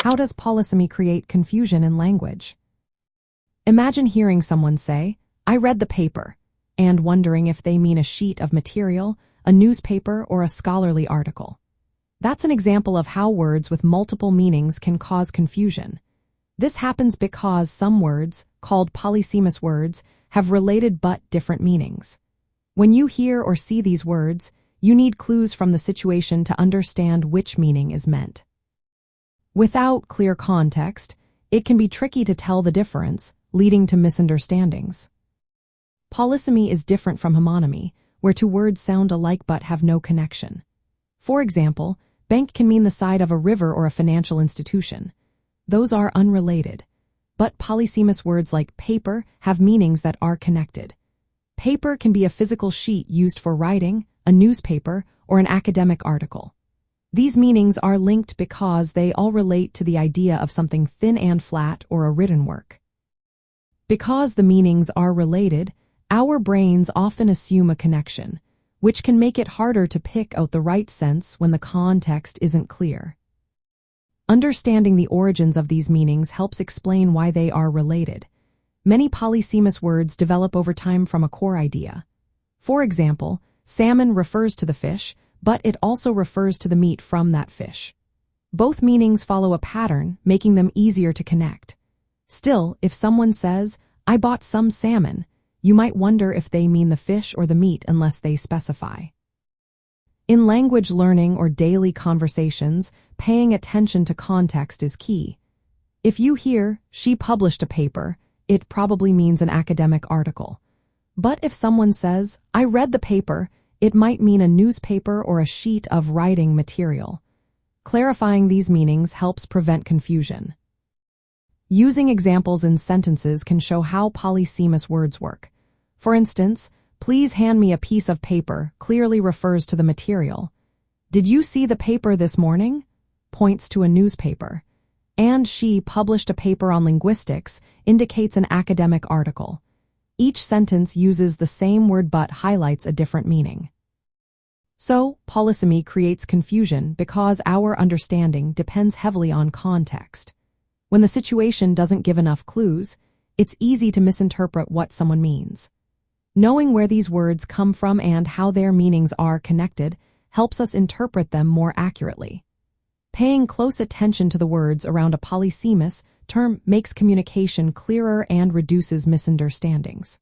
How does polysemy create confusion in language? Imagine hearing someone say, "I read the paper," and wondering if they mean a sheet of material, a newspaper, or a scholarly article. That's an example of how words with multiple meanings can cause confusion. This happens because some words, called polysemous words, have related but different meanings. When you hear or see these words, you need clues from the situation to understand which meaning is meant. Without clear context, it can be tricky to tell the difference, leading to misunderstandings. Polysemy is different from homonymy, where two words sound alike but have no connection. For example, bank can mean the side of a river or a financial institution. Those are unrelated. But polysemous words like paper have meanings that are connected. Paper can be a physical sheet used for writing, a newspaper, or an academic article. These meanings are linked because they all relate to the idea of something thin and flat or a written work. Because the meanings are related, our brains often assume a connection, which can make it harder to pick out the right sense when the context isn't clear. Understanding the origins of these meanings helps explain why they are related. Many polysemous words develop over time from a core idea. For example, salmon refers to the fish, but it also refers to the meat from that fish. Both meanings follow a pattern, making them easier to connect. Still, if someone says, "I bought some salmon," you might wonder if they mean the fish or the meat unless they specify. In language learning or daily conversations, paying attention to context is key. If you hear, "She published a paper," it probably means an academic article. But if someone says, "I read the paper," it might mean a newspaper or a sheet of writing material. Clarifying these meanings helps prevent confusion. Using examples in sentences can show how polysemous words work. For instance, "Please hand me a piece of paper" clearly refers to the material. "Did you see the paper this morning?" points to a newspaper. And "She published a paper on linguistics" indicates an academic article. Each sentence uses the same word but highlights a different meaning. So, polysemy creates confusion because our understanding depends heavily on context. When the situation doesn't give enough clues, it's easy to misinterpret what someone means. Knowing where these words come from and how their meanings are connected helps us interpret them more accurately. Paying close attention to the words around a polysemous term makes communication clearer and reduces misunderstandings.